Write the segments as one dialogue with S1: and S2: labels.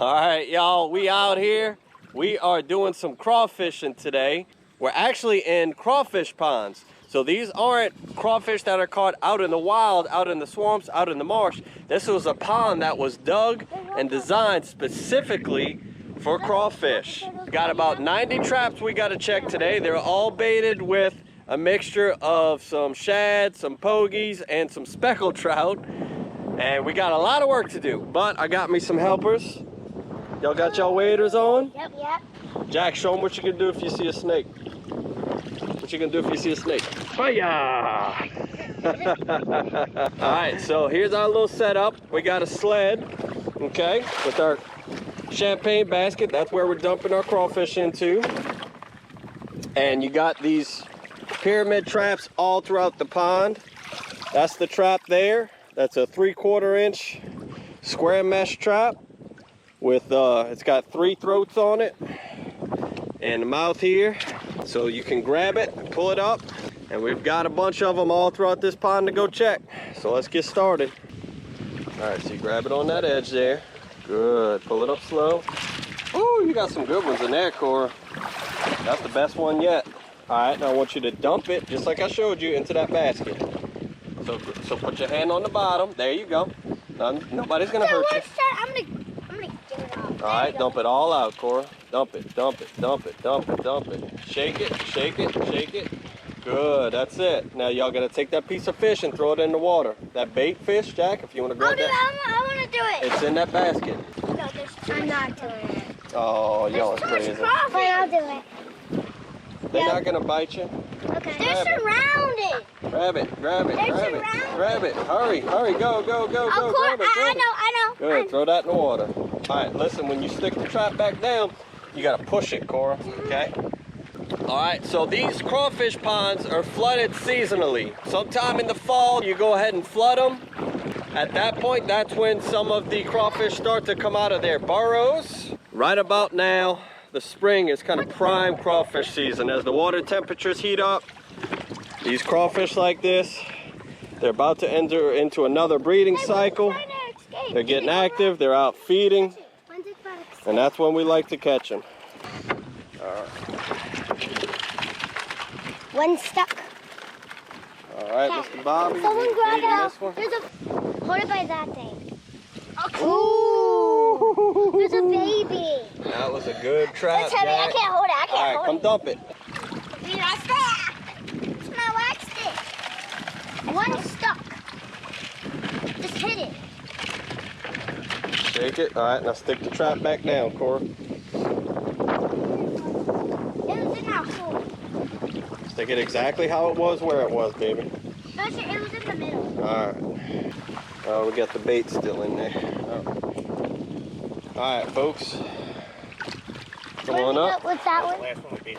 S1: All right, y'all, we out here. We are doing some crawfishing today. We're actually in crawfish ponds. So these aren't crawfish that are caught out in the wild, out in the swamps, out in the marsh. This was a pond that was dug and designed specifically for crawfish. We got about 90 traps we got to check today. They're all baited with a mixture of some shad, some pogies, and some speckled trout. And we got a lot of work to do, but I got me some helpers. Y'all got y'all waders on?
S2: Yep.
S1: Jack, show them what you can do if you see a snake. What you can do if you see a snake. Hiya! All right, so here's our little setup. We got a sled, okay, with our champagne basket. That's where we're dumping our crawfish into. And you got these pyramid traps all throughout the pond. That's the trap there. That's a 3/4 inch square mesh trap with it's got 3 throats on it and a mouth here, so you can grab it and pull it up. And we've got a bunch of them all throughout this pond to go check. So let's get started. All right, so you grab it on that edge there. Good, pull it up slow. Ooh, you got some good ones in there, Cora. That's the best one yet. All right, now I want you to dump it, just like I showed you, into that basket. So put your hand on the bottom. There you go. Nobody's gonna hurt you.
S2: I'm gonna get it off.
S1: All right, dump it all out, Cora. Dump it, dump it, dump it, dump it, dump it. Shake it, shake it, shake it. Good, that's it. Now y'all gotta take that piece of fish and throw it in the water. That bait fish, Jack, if you wanna grab that.
S2: I wanna do it.
S1: It's in that basket.
S2: No, I'm not doing it.
S1: Oh, y'all are crazy.
S2: I'll do it.
S1: They're not gonna bite you.
S2: Okay. They're surrounded.
S1: Grab it, grab it, grab it, grab it. Hurry, hurry, go, go, go, go. Grab it, grab it.
S2: I know.
S1: Good, throw that in the water. All right, listen, when you stick the trap back down, you gotta push it, Cora, okay? All right, so these crawfish ponds are flooded seasonally. Sometime in the fall, you go ahead and flood them. At that point, that's when some of the crawfish start to come out of their burrows. Right about now, the spring is kind of prime crawfish season. As the water temperatures heat up, these crawfish like this, they're about to enter into another breeding cycle. They're getting active, they're out feeding, and that's when we like to catch them. All right.
S2: One stuck.
S1: All right, Mr. Bobby,
S2: Someone grab it.
S1: this one?
S2: Hold it by that thing. Ooh! There's a baby.
S1: That was a good trap,
S2: It's heavy.
S1: Jack.
S2: I can't hold it. I can't
S1: All right,
S2: hold
S1: come
S2: it.
S1: dump it.
S2: It's my wax stick. One stuck. Just hit it.
S1: Shake it. All right, now stick the trap back down, Cora. Stick it exactly how it was, where it was, baby.
S2: No, it was in the middle.
S1: All right. Oh, we got the bait still in there. All right, folks. Come on up.
S2: What's that one?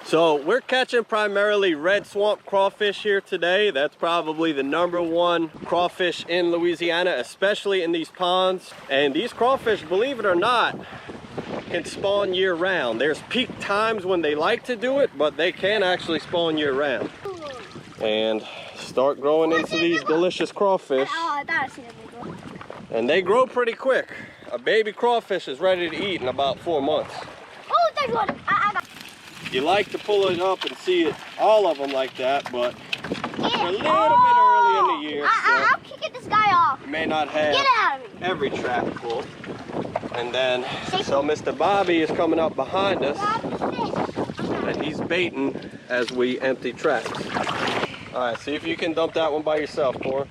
S1: So we're catching primarily red swamp crawfish here today. That's probably the #1 crawfish in Louisiana, especially in these ponds. And these crawfish, believe it or not, can spawn year round. There's peak times when they like to do it, but they can actually spawn year round. And start growing into these delicious crawfish.
S2: Oh, I thought I seen it before.
S1: And they grow pretty quick. A baby crawfish is ready to eat in about 4 months.
S2: Oh, there's one. I got.
S1: You like to pull it up and see it, all of them like that, but we're a little bit early in the year, so
S2: I'll kick this guy off.
S1: you may not have
S2: Get out of me.
S1: every trap full. And then, so Mr. Bobby is coming up behind us, and he's baiting as we empty traps. All right, see if you can dump that one by yourself, Cora.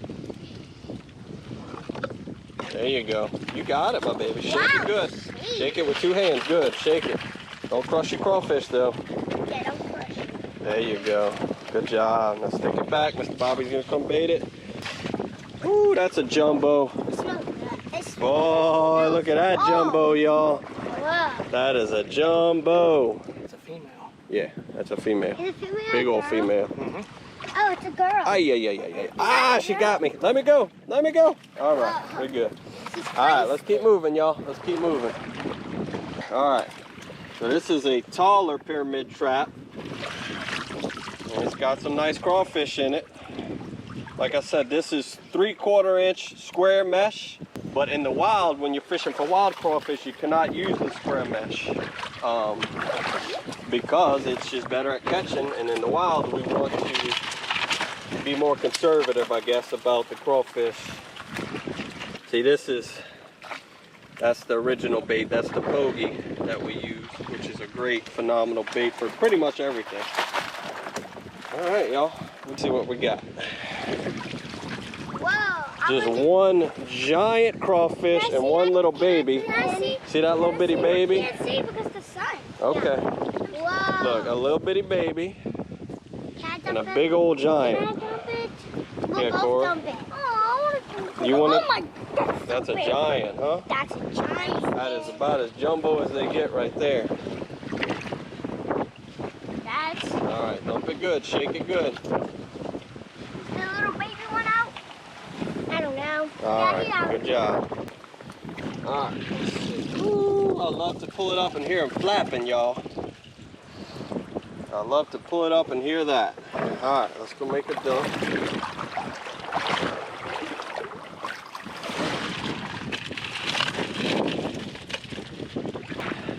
S1: There you go. You got it, my baby. Shake it good. Shake it with 2 hands. Good. Shake it. Don't crush your crawfish, though.
S2: Yeah, don't push.
S1: There you go. Good job. Now stick it back. Mr. Bobby's going to come bait it. Ooh, that's a jumbo. Boy, look at that jumbo, y'all. That is a jumbo.
S3: It's a female.
S1: Yeah, that's a female.
S2: Is it female?
S1: Big old female.
S2: Oh, it's a girl.
S1: Ay, ay, ay, ay, ay. Ah, she got me. Let me go. Let me go. All right, we're good. All right, let's keep moving, y'all. Let's keep moving. All right. So this is a taller pyramid trap. And it's got some nice crawfish in it. Like I said, this is 3/4 inch square mesh But in the wild, when you're fishing for wild crawfish, you cannot use the square mesh because it's just better at catching. And in the wild, we want to be more conservative, I guess, about the crawfish. See, that's the original bait. That's the bogey that we use, which is a great, phenomenal bait for pretty much everything. All right, y'all. Let's see what we got. Just one giant crawfish and one little baby. See that little bitty baby?
S2: I can't see because the sun.
S1: Okay.
S2: Whoa.
S1: Look, a little bitty baby and a
S2: Can
S1: big old giant.
S2: I dump it? We'll
S1: Yeah,
S2: both
S1: Cora.
S2: dump it. Oh, I want to.
S1: You want
S2: Oh
S1: it?
S2: my God.
S1: That's a giant, huh?
S2: That's a giant.
S1: That is about as jumbo as they get right there.
S2: That's
S1: All right, dump it good, shake it good.
S2: the little baby one out. I don't know.
S1: All
S2: Yeah, he's
S1: right,
S2: out.
S1: good job. All right, let's see. Ooh, I love to pull it up and hear him flapping, y'all. I love to pull it up and hear that. All right, let's go make a dump.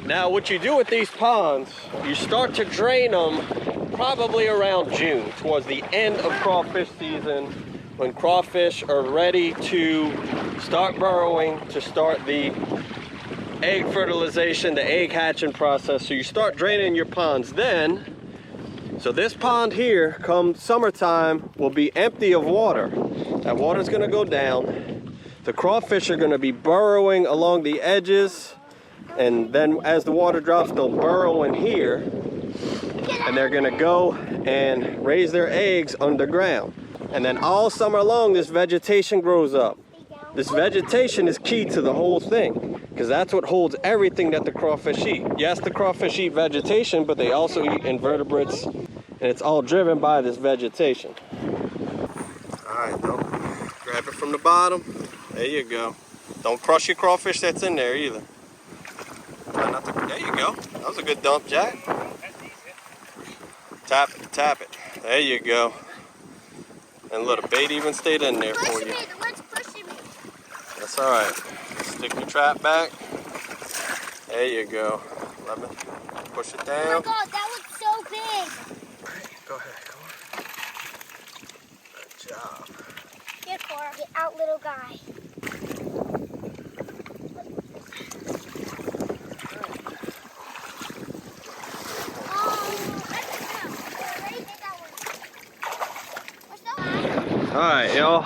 S1: Now, what you do with these ponds, you start to drain them probably around June, towards the end of crawfish season, when crawfish are ready to start burrowing, to start the egg fertilization, the egg hatching process. So you start draining your ponds then. So this pond here, come summertime, will be empty of water. That water's gonna go down. The crawfish are gonna be burrowing along the edges, and then as the water drops, they'll burrow in here, and they're gonna go and raise their eggs underground. And then all summer long, this vegetation grows up. This vegetation is key to the whole thing, because that's what holds everything that the crawfish eat. Yes, the crawfish eat vegetation, but they also eat invertebrates, and it's all driven by this vegetation. All right, grab it from the bottom. There you go. Don't crush your crawfish that's in there either. Try not to, there you go. That was a good dump, Jack. Tap it, tap it. There you go. And look, the bait even stayed in there for you.
S2: The wind's pushing me.
S1: That's all right. Stick your trap back. There you go. Let me push it
S2: Oh
S1: down.
S2: my God, that was so big.
S1: Go ahead, come on. Good job.
S2: Here, Cora. Get out, little guy.
S1: All right, y'all.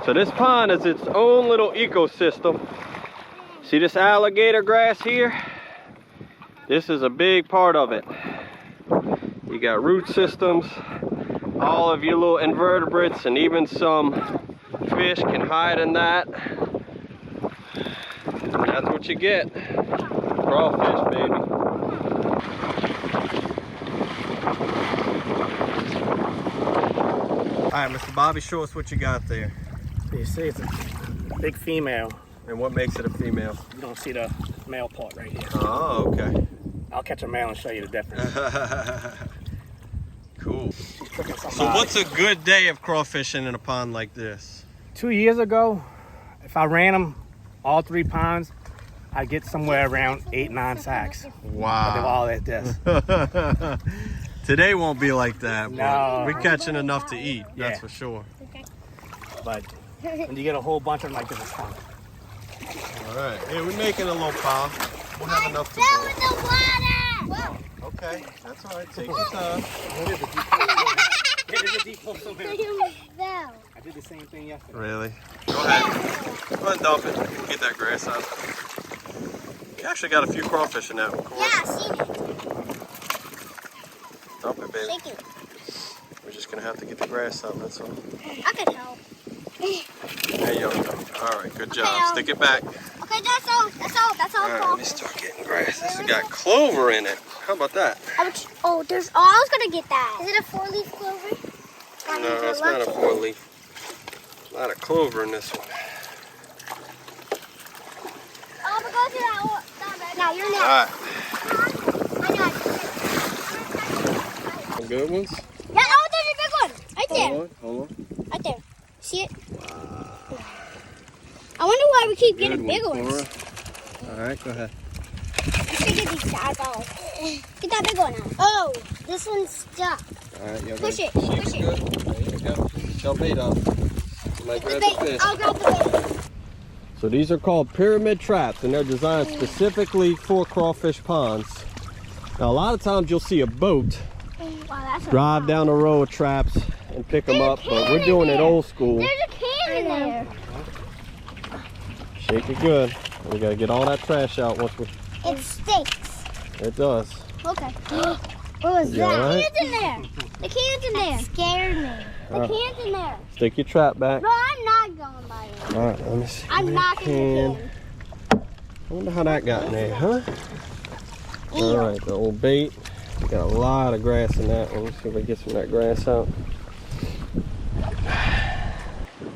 S1: So this pond is its own little ecosystem. See this alligator grass here? This is a big part of it. You got root systems, all of your little invertebrates, and even some fish can hide in that. And that's what you get. Crawfish, baby. All right, Mr. Bobby, show us what you got there.
S3: You see, it's a big female.
S1: And what makes it a female?
S3: You don't see the male part right here.
S1: Oh, okay.
S3: I'll catch a male and show you the difference.
S1: Cool.
S3: She's tricking somebody.
S1: So what's a good day of crawfishing in a pond like this?
S3: 2 years ago, if I ran them all 3 ponds, I'd get somewhere around 8-9 sacks. But they were
S1: Wow.
S3: all at this.
S1: Today won't be like that, but
S3: No.
S1: we're catching enough to eat, that's
S3: Yeah.
S1: for sure.
S3: But when you get a whole bunch of them like this, it's fun.
S1: All right, yeah, we're making a little pond. We'll have enough to
S2: Fell
S1: go.
S2: in the water.
S1: Okay, that's all right, take your time.
S3: It is a deep hole. It is a deep hole somewhere.
S2: Fell.
S3: I did the same thing yesterday.
S1: Really? Go ahead. Go ahead and dump it. We'll get that grass out. You actually got a few crawfish in that one, Corey.
S2: Yeah, I seen it.
S1: Dump it, baby.
S2: Thank you.
S1: We're just gonna have to get the grass out, that's all.
S2: I could help.
S1: There you go. All right, good job.
S2: Okay,
S1: Stick it back.
S2: Okay, that's all. That's all. That's all.
S1: All right, let me start getting grass. This has got clover in it. How about that?
S2: Oh, there's. Oh, I was gonna get that. Is it a 4-leaf clover?
S1: No, that's not a 4-leaf. A lot of clover in this one.
S2: Oh, but go to that. Now you're
S1: All
S2: next.
S1: right. Some good ones.
S2: Yeah, oh, there's a big one. Right there.
S1: Hold on.
S2: Right there. See it? I I wonder why we keep getting
S1: Good
S2: bigger
S1: one,
S2: ones.
S1: Cora. All right, go ahead.
S2: Let's get these guys off. Get that big one out. Oh, this one's stuck.
S1: All right, you're
S2: Push
S1: gonna
S2: it,
S1: see
S2: push
S1: if
S2: it.
S1: it's good. There you go. Tell bait off. You might grab the fish.
S2: I'll grab the bait.
S1: So these are called pyramid traps, and they're designed specifically for crawfish ponds. Now, a lot of times you'll see a boat
S2: Wow, that's
S1: drive down a row of traps and pick them up, but we're doing it old school.
S2: There's a can in there.
S1: Shake it good. We gotta get all that trash out once we.
S2: It stinks.
S1: It does.
S2: Okay. What was
S1: You
S2: that?
S1: all right?
S2: The can's in there. The can's in there. That scared me. The can's in there.
S1: Stick your trap back.
S2: No, I'm not going by it.
S1: All right, let me see.
S2: I'm knocking the can.
S1: I wonder how that got in there, huh? All right, the old bait. We got a lot of grass in that one. Let's see if we get some of that grass out.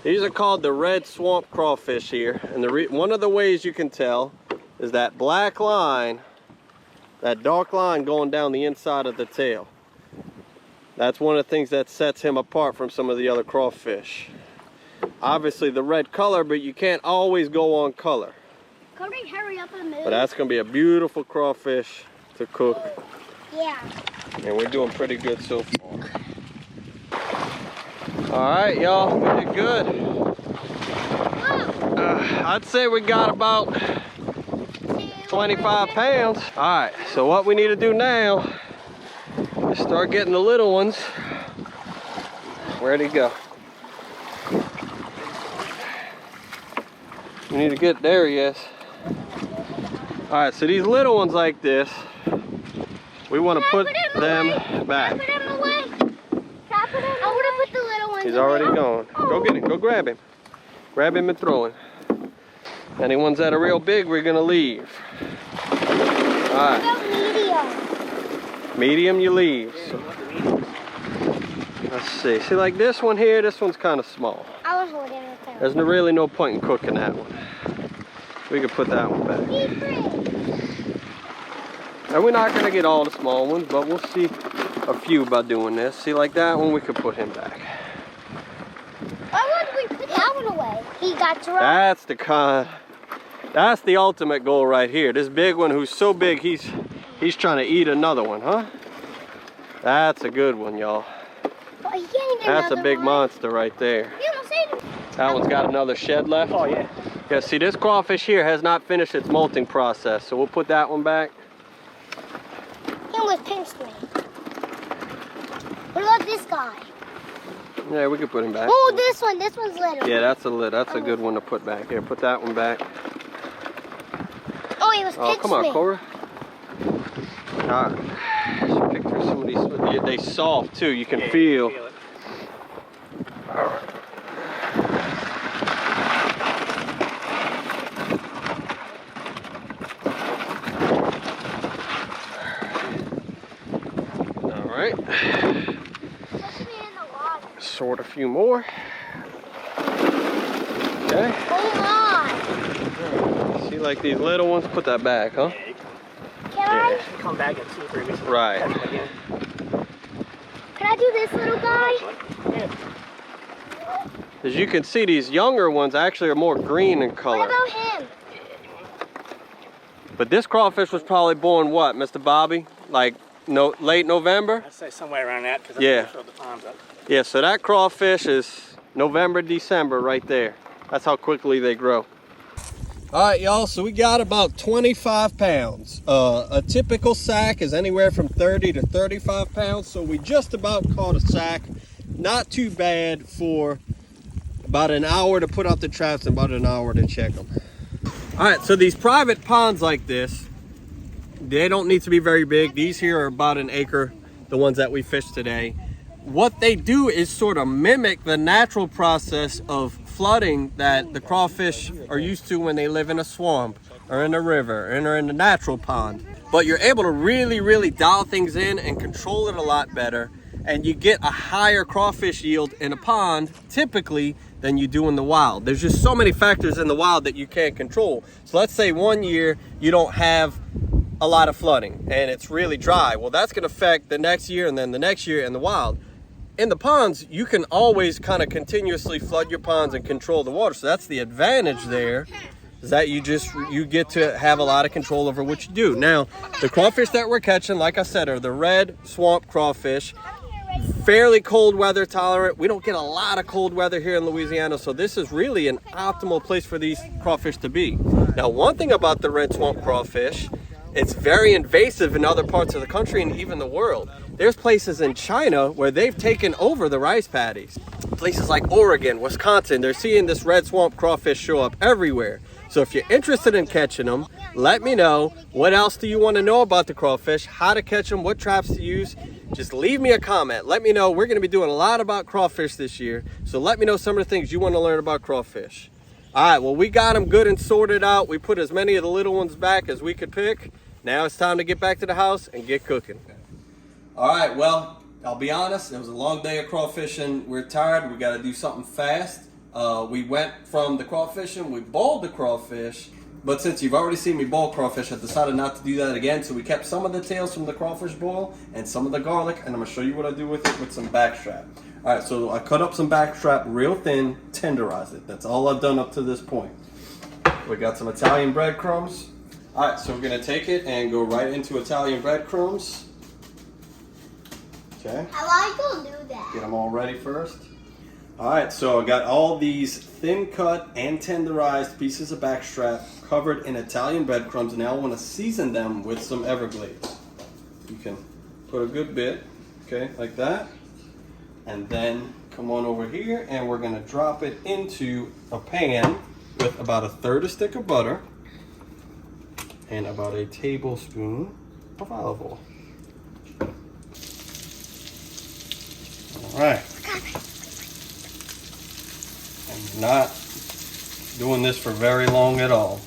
S1: These are called the red swamp crawfish here, and one of the ways you can tell is that black line, that dark line going down the inside of the tail. That's one of the things that sets him apart from some of the other crawfish. Obviously the red color, but you can't always go on color.
S2: Cody, hurry up and move.
S1: But that's gonna be a beautiful crawfish to cook.
S2: Yeah.
S1: And we're doing pretty good so far. All right, y'all, we did good. I'd say we got about 25 pounds. All right, so what we need to do now is start getting the little ones. Where'd he go? We need to get there, yes. All right, so these little ones like this, we want to put them back.
S2: I want to put the little ones
S1: He's already gone. Go get him. Go grab him. Grab him and throw him. Any ones that are real big, we're going to leave. All right.
S2: Medium.
S1: Medium, you leave. So, let's see. See, like this one here, this one's kind of small.
S2: I was holding it there.
S1: There's really no point in cooking that one. We can put that one back. And we're not going to get all the small ones, but we'll see a few by doing this. See, like that one, we could put him back.
S2: Why would we put that one away? He got to
S1: That's the kind. That's the ultimate goal right here. This big one who's so big, he's trying to eat another one, huh? That's a good one, y'all. That's a big monster right there. That one's got another shed left.
S3: Oh, yeah.
S1: Yeah, see, this crawfish here has not finished its molting process, so we'll put that one back.
S2: He almost pinched me. What about this guy?
S1: Yeah, we could put him back.
S2: Oh, this one. This one's little.
S1: Yeah, that's a good one to put back. Here, put that one back.
S2: Oh, he was
S1: Oh,
S2: pinched
S1: come on,
S2: me.
S1: Cora. All right. Let's pick through some of these. They soft too. You can feel. All right. Sort a few more. Okay.
S2: Oh my!
S1: See, like these little ones, put that back, huh?
S2: Can I?
S3: Come back in 2-3 weeks.
S1: Right.
S2: Can I do this little guy?
S1: As you can see, these younger ones actually are more green in color.
S2: What about him?
S1: But this crawfish was probably born what, Mr. Bobby? Like late November?
S3: I'd say somewhere around that because
S1: Yeah.
S3: that's when they fill the ponds up.
S1: Yeah, so that crawfish is November, December right there. That's how quickly they grow. All right, y'all, so we got about 25 pounds. A typical sack is anywhere from 30 to 35 pounds, so we just about caught a sack. Not too bad for about an hour to put out the traps and about an hour to check them. All right, so these private ponds like this, they don't need to be very big. These here are about an acre, the ones that we fished today. What they do is sort of mimic the natural process of flooding that the crawfish are used to when they live in a swamp or in a river or in a natural pond. But you're able to really, really dial things in and control it a lot better, and you get a higher crawfish yield in a pond typically than you do in the wild. There's just so many factors in the wild that you can't control. So let's say one year you don't have a lot of flooding and it's really dry. Well, that's going to affect the next year and then the next year in the wild. in the ponds, you can always kind of continuously flood your ponds and control the water. So that's the advantage there, is that you get to have a lot of control over what you do. Now, the crawfish that we're catching, like I said, are the red swamp crawfish. Fairly cold weather tolerant. We don't get a lot of cold weather here in Louisiana, so this is really an optimal place for these crawfish to be. Now, one thing about the red swamp crawfish, it's very invasive in other parts of the country and even the world. There's places in China where they've taken over the rice paddies. Places like Oregon, Wisconsin, they're seeing this red swamp crawfish show up everywhere. So if you're interested in catching them, let me know. What else do you want to know about the crawfish? How to catch them, what traps to use? Just leave me a comment. Let me know. We're going to be doing a lot about crawfish this year. So let me know some of the things you want to learn about crawfish. All right, well, we got them good and sorted out. We put as many of the little ones back as we could pick. Now it's time to get back to the house and get cooking. All right, well, I'll be honest. It was a long day of crawfishing. We're tired. We got to do something fast. We went from the crawfishing. We boiled the crawfish. But since you've already seen me boil crawfish, I decided not to do that again. So we kept some of the tails from the crawfish boil and some of the garlic, and I'm gonna show you what I do with it with some backstrap. All right, so I cut up some backstrap real thin, tenderized it. That's all I've done up to this point. We got some Italian breadcrumbs. All right, so we're gonna take it and go right into Italian breadcrumbs. Okay.
S2: How are you gonna do that?
S1: Get them all ready first. All right, so I got all these thin cut and tenderized pieces of backstrap covered in Italian breadcrumbs. Now I want to season them with some Everglades. You can put a good bit, okay, like that. And then come on over here and we're gonna drop it into a pan with about 1/3 stick of butter and about a tablespoon of olive oil. All right. I'm not doing this for very long at all.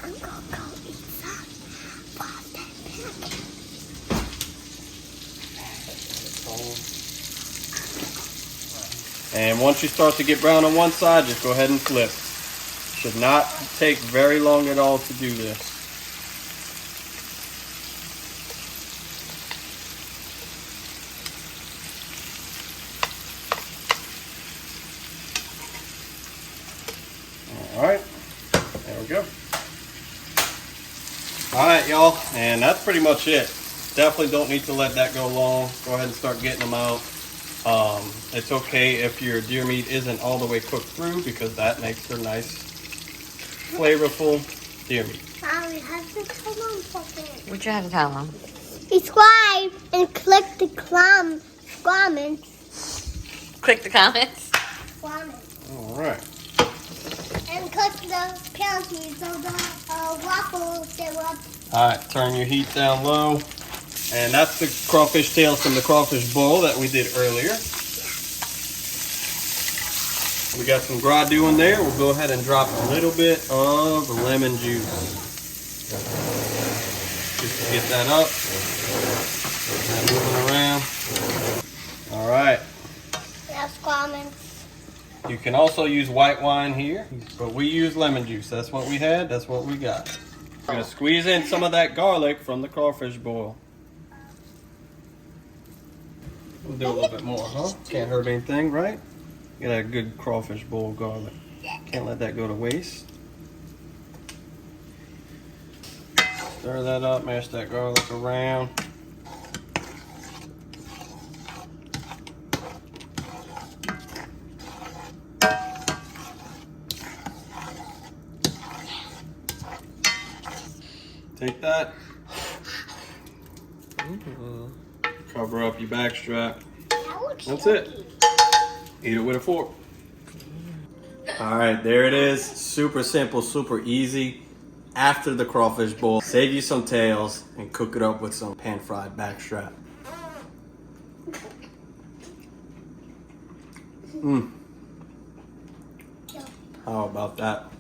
S2: I'm gonna go eat some pasta pancakes.
S1: And once you start to get brown on one side, just go ahead and flip. Should not take very long at all to do this. All right, there we go. All right, y'all, and that's pretty much it. Definitely don't need to let that go long. Go ahead and start getting them out. It's okay if your deer meat isn't all the way cooked through, because that makes for nice, flavorful deer meat.
S2: Mommy, have to tell them something.
S4: What you have to tell them?
S2: Subscribe and click the comments.
S4: Click the comments.
S1: All right.
S2: And click the penalty so the waffle syrup.
S1: All right, turn your heat down low. And that's the crawfish tails from the crawfish boil that we did earlier. We got some gradu in there. We'll go ahead and drop a little bit of lemon juice. Just to get that up. And moving around. All right.
S2: That's comments.
S1: You can also use white wine here, but we use lemon juice. That's what we had. That's what we got. We're gonna squeeze in some of that garlic from the crawfish boil. We'll do a little bit more, huh? Can't hurt anything, right? Get a good crawfish boil garlic. Can't let that go to waste. Stir that up, mash that garlic around. Take that. Cover up your back strap. That's it. Eat it with a fork. All right, there it is. Super simple, super easy. After the crawfish boil, save you some tails and cook it up with some pan-fried back strap. How about that?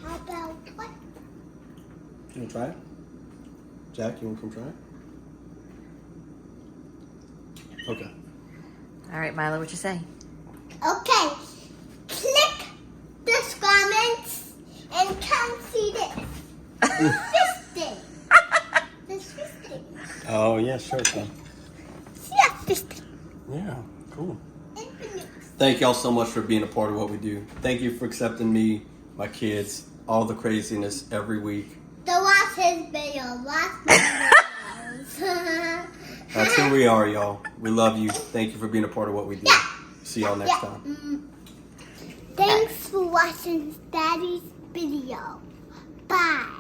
S2: How about what?
S1: You wanna try it? Jack, you wanna come try it? Okay.
S4: All right, Milo, what you say?
S2: Okay. Click the comments and come see this. This thing. This thing.
S1: Oh, yeah, sure thing.
S2: this thing.
S1: Yeah, cool. Thank y'all so much for being a part of what we do. Thank you for accepting me, my kids, all the craziness every week.
S2: Don't watch his video. Watch my videos.
S1: That's who we are, y'all. We love you. Thank you for being a part of what we do. See y'all next time.
S2: Thanks for watching Daddy's video. Bye.